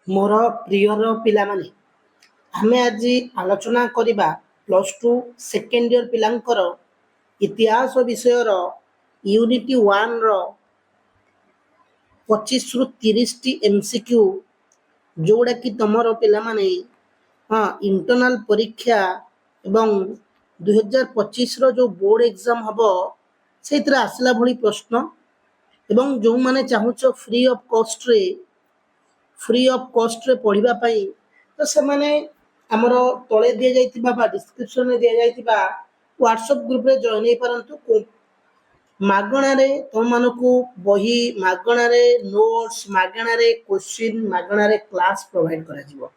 मोर prior पिलामाने आमे आज आलोचना करिबा प्लस टू सेकेंड इयर पिलांकर इतिहास विषयर यूनिट 1 रो 25 रु 30 टी एमसीक्यू जोड़ा कि तमरो पिलामाने इंटरनल परीक्षा एवं 2025 रो जो बोर्ड एग्जाम हबो सेतिर आसला भली प्रश्न एवं जो माने चाहुचो फ्री ऑफ कॉस्ट रे पढ़िबा पई तो से माने हमर तळे दिया जाइतिबा बा डिस्क्रिप्शन रे दिया जाइतिबा व्हाट्सएप ग्रुप रे जॉइन हे परंतु मागणा रे तुम मानको बही मागणा रे नोट्स मागणा रे क्वेश्चन मागणा रे क्लास प्रोवाइड करा जिवो।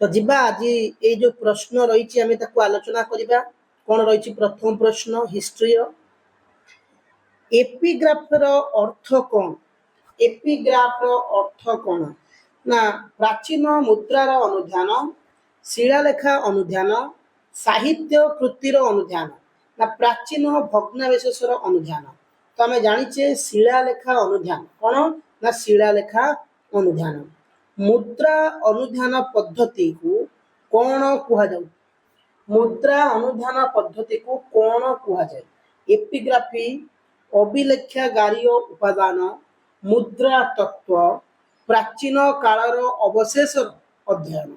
तो जिबा आज ए जो प्रश्न रहिछि हमें ताको आलोचना करिबा। कोन रहिछि प्रथम प्रश्न हिस्ट्री रो एपिग्राफ रो अर्थ कोन? एपिग्राफ रो अर्थ कोन ना प्राचीन मुद्रार अनुध्यान शिलालेखा अनुध्यान साहित्य कृतिर अनुध्यान ना प्राचीन भग्नावशेषर अनुध्यान। तो आम जाचे शिलालेखा अनुध्यान कौन ना शिलालेखा अनुध्यान मुद्रा अनुध्यान पद्धति को कौन कहुए? मुद्रा अनुध्यान पद्धति को कौन कहुए? एपिग्राफी अभिलेखागारी उपादान मुद्रा तत्व प्राचीन कालर अवशेष अध्ययन।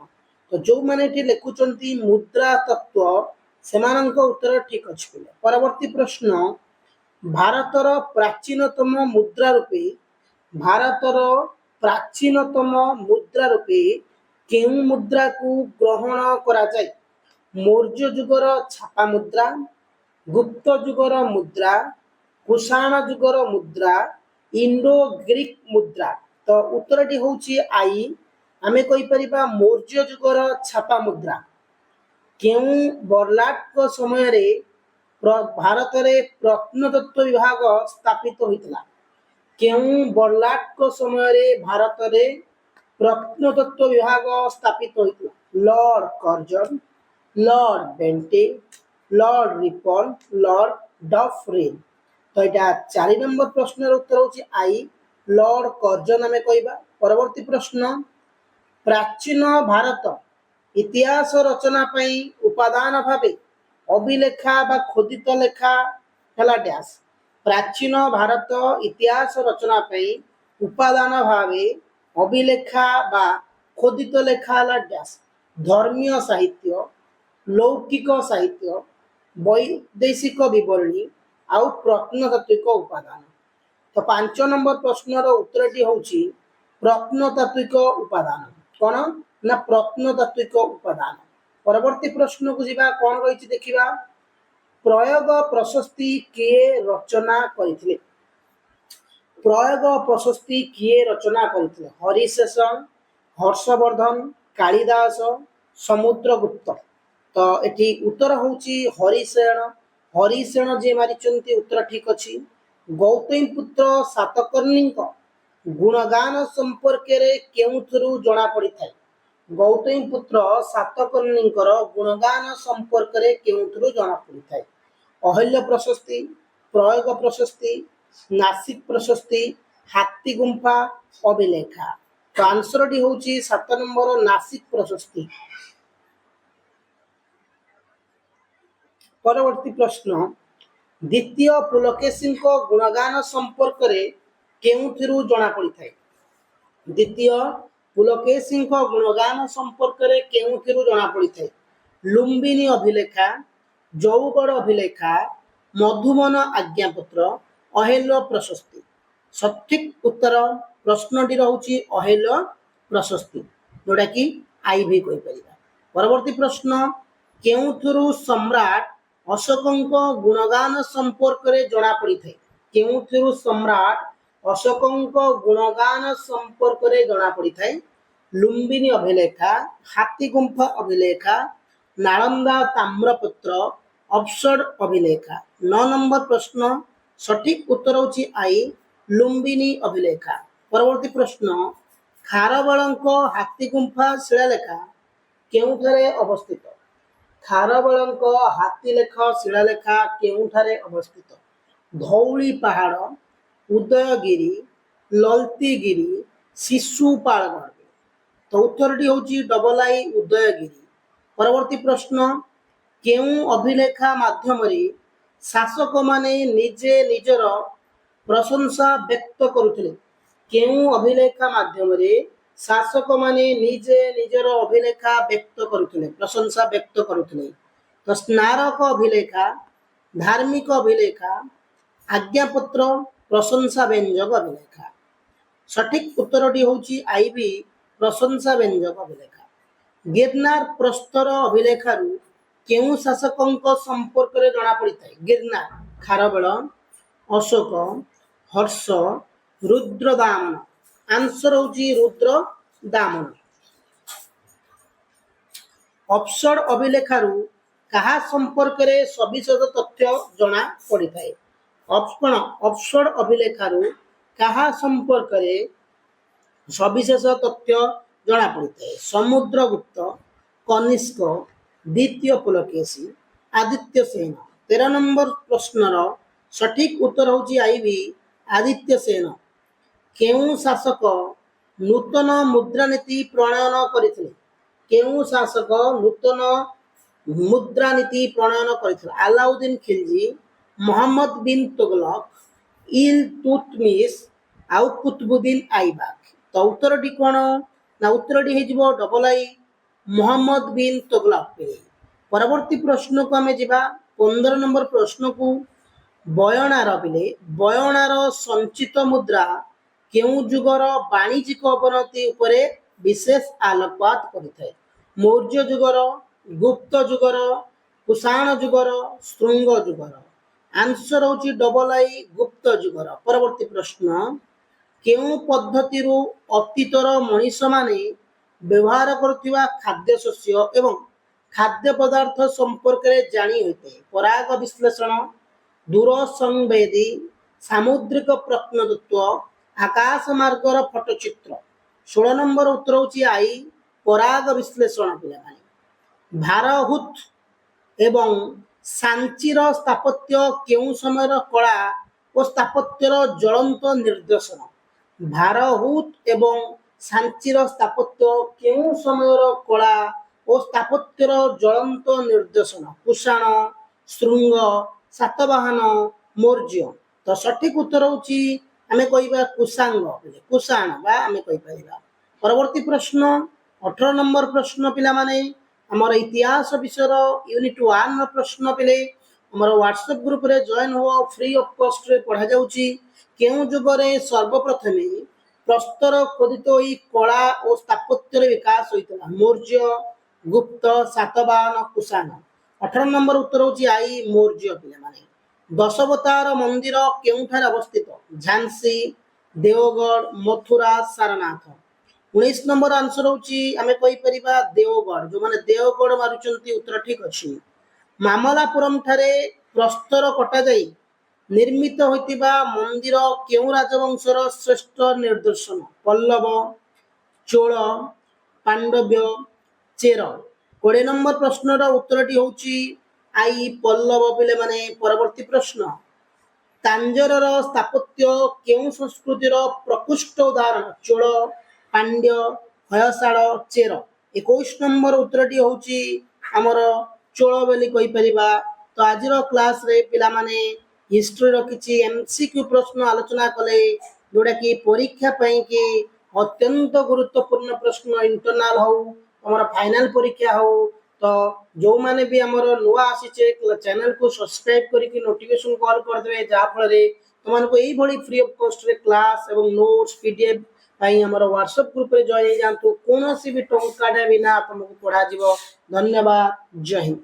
तो जो माने लिखुचंती मुद्रा तत्व सेमानंक उत्तर ठीक अछि। परवर्ती प्रश्न भारतर प्राचीनतम मुद्रा रूपे केउ मुद्रा को ग्रहण करा जाय? मौर्य युगर छापा मुद्रा, गुप्त युगर मुद्रा, कुषाण युगर मुद्रा, इंडो ग्रीक मुद्रा। तो उत्तरटी होची आई आमे कहि परिबा मौर्य युगर छापा मुद्रा। केउ बर्लाट को समय रे भारत रे प्रत्नतत्व विभाग स्थापित होइतला? केउ बर्लाट को समय रे भारत रे प्रत्नतत्व विभाग स्थापित होइतला? Lord Curzon, lord Bentinck, lord Ripon, lord Dufferin. तो एटा 4 नंबर प्रश्न उत्तर होची आई लॉर्ड कर्जन आमे कहबा। परवर्ती प्रश्न प्राचीन भारत इतिहास रचना पई उपादान भावे अभिलेखा बा खोदित लेखा हला डैश। प्राचीन भारत इतिहास रचना पई उपादान भावे अभिलेखा बा खोदित लेखा हला डैश। धर्मीय साहित्य, लौकिक साहित्य, वैदेशिक विवरणी आउ प्रत्नतात्विक उपादान। तो 5 नंबर प्रश्न रो उत्तरटी होची प्रत्नतात्विक उपादान। कौन ना प्रत्नतात्विक उपादान। परवर्ती प्रश्न को जीवा कौन रही देखिबा प्रयोग प्रशस्ति किए रचना करथिले? प्रयोग प्रशस्ति किए रचना करथिले? हरिशेषन, हर्षवर्धन, कालिदास, समुद्रगुप्त। तो एठी उत्तर होची हरिसेन। हरिसेन जे मारिचंती उत्तर ठीक अछि। गौतम पुत्र सातकर्णी गुणगान संपर्क रे केउथरु जणा पड़ी थाए? गौतम पुत्र सातकर्णी गुणगान संपर्क रे केउथरु जणा पड़ी थाए? अहल्य प्रशस्ति, प्रयोग प्रशस्ति, नासिक प्रशस्ति, हाथी गुंफा, अभिलेखा। तो आंसर डी होची 7 नंबर नासिक प्रशस्ति। परवर्ती प्रश्न द्वितीय पुलकेशी गुणगान संपर्क रे केउथरु जणा पड़ी थाए? द्वितीय पुलकेशी गुणगान संपर्क रे केउथरु जणा पड़ी थाए? लुम्बिनी अभिलेखा, जौगड़ अभिलेखा, मधुबन आज्ञापत्र, अहेल्य प्रशस्ति। सठिक उत्तर प्रश्नटी रहउची अहेल्य प्रशस्ति जोटा कि आईवी कहि परिबा। परवर्ती प्रश्न केउथरु सम्राट अशोकंक गुणगान संपर्क रे जणा पड़ी थाए? केउथरु सम्राट अशोकंक गुणगान संपर्क रे जणा पड़ी थाए? लुम्बिनी अभिलेखा, हाथी गुंफा अभिलेखा, नालंदा ताम्रपत्र, ऑक्सफोर्ड अभिलेखा। 9 नंबर प्रश्न सठिक उत्तर होची आई लुम्बिनी अभिलेखा। परवर्ती प्रश्न खारबळंक हाथी गुंफा शिलालेखा केउठारे अवस्थित? खारबळंक हाथीलेख शिलालेखा केउठारे अवस्थित? धौली पहाड़, उदयगिरी, ललतीगिरी, शिशुपालगढ़। तो उत्तरटी होची डबल आई उदयगिरी। परवर्ती प्रश्न केउं अभिलेखा माध्यम शासक माने निजे निजर प्रशंसा व्यक्त करुथिले। केउं अभिलेखा माध्यम शासक माने निजे निजर अभिलेखा व्यक्त करुथिले प्रशंसा व्यक्त करुथिले। तो स्मारक अभिलेखा, धार्मिक अभिलेखा, आज्ञापत्र, प्रशंसा व्यंजक अभिलेखा। सठिक उत्तरटी होची आईबी प्रशंसा व्यंजक अभिलेखा। गिरनार प्रस्तर अभिलेखारु केउं शासकंक संपर्क रे जणा पड़िଥାଏ। गिरनार खारवेल, अशोक, हर्ष, रुद्रदामन। आंसर होची रुद्रदामन। ऑफशोर अभिलेखारु कहा संपर्क रे सविशेष तथ्य जणा पड़िଥାଏ। ऑफशोर अभिलेखारु कहा संपर्क रे सविशेष तथ्य जणा पड़िଥାଏ। समुद्रगुप्त, कनिष्क, द्वितीय पुलकेशी, आदित्य सेन। 13 नंबर प्रश्नर सठिक उत्तर होची आईबी आदित्य सेन। केउं शासक नूतन मुद्रानीति प्रणयन करथिले। केउं शासक नूतन मुद्रानीति प्रणयन करथिले। अलाउद्दीन खिलजी, मोहम्मद बिन तुगलक, इल्तुतमिश आउ कुतुबुद्दीन ऐबक। तो उत्तरटी कोन ना उत्तरटी हेजिबो डबल आई मोहम्मद बिन तुगलक। परवर्ती प्रश्न को आमे जिबा 15 नंबर प्रश्न को बयनार बिले बयनार संचित मुद्रा केउं जुगर वाणिज्यिक अवनति उपरे विशेष आलोकपात करिଥାଏ। मौर्य जुगर, गुप्त जुगर, कुषाण जुगर, श्रृंग जुगर। आंसर होची डबल आई गुप्त जुगर। परवर्ती प्रश्न केउं पद्धति अतीतर मनीष माने व्यवहार करुवा खाद्य शस्य एवं खाद्य पदार्थ संपर्क में जानी होते। पराग विश्लेषण, दूर संवेदी, सामुद्रिक प्रत्नतत्व, आकाश मार्गर फटचित्र। 16 नंबर उत्तर होची आई पराग विश्लेषण। भारहुत एवं सांचीर स्थापत्य केउं समयर कला और स्थापत्यर ज्वलंत निर्देशन। भारहुत एवं सांचीर स्थापत्य केउं समयर कला और स्थापत्यर ज्वलंत निर्देशन। कुषाण, श्रृंग, सातवाहन, मौर्य। तो सठिक उत्तर होची आमे कहिबा कुषांग कुषाण बा आमे कहि परिबा। परवर्ती प्रश्न 18 नंबर प्रश्न पिला माने हमर इतिहास विषय यूनिट 1 प्रश्न पिले हमर व्हाट्सएप ग्रुप रे जॉइन हो फ्री ऑफ कॉस्ट रे पढ़ा जाउची। केउं जुगरे सर्वप्रथमे प्रस्तर खोदित होई कला और स्थापत्यर विकास होइतला। मौर्य, गुप्त, सातवाहन, कुषाण। 18 नंबर उत्तर होची आई मौर्य पिला माने। दशावतार मंदिर केउंठार अवस्थित। झांसी, देवगढ़, मथुरा, सारनाथ। 19 नंबर आंसर होची आमे कहि परिबा देवगढ़। जो माने देवगढ़ मारुचंती उत्तर ठीक अछि। मामलापुरम ठारे प्रस्तर कटा जाई निर्मित होइतिबा मंदिर केउं राजवंशर श्रेष्ठ निदर्शन। पल्लव, चोल, पांडव्य, चेर। 20 नंबर प्रश्नर उत्तरटी होची आई पल्लव पिले माने। परवर्ती प्रश्न तांजोरर स्थापत्य केउं संस्कृतिर प्रकृष्ट उदाहरण। चोल, पांड्य, हयसाल, चेर। 21 नंबर उत्तरटी होची हमर चोल बोली कहि परिबा। तो आजिर क्लास रे पिला माने हिस्ट्री रो किछि एमसीक्यू प्रश्न आलोचना कले जोडा कि परीक्षा पई कि अत्यंत गुरुत्वपूर्ण प्रश्न इंटरनल हो हमर फाइनल परीक्षा हो। तो जो माने भी हमर नुआ आसीचे चैनल को सब्सक्राइब करिकि नोटिफिकेशन कॉल कर देबे जा फल रे तुमन को एई भली फ्री ऑफ कॉस्ट रे क्लास एवं नोट्स पीडीएफ पई हमर व्हाट्सएप ग्रुप रे जॉइन जांतु कोनोसी भी टंका बिना तुमको पढ़ा जिवो। धन्यवाद। जय हिंद।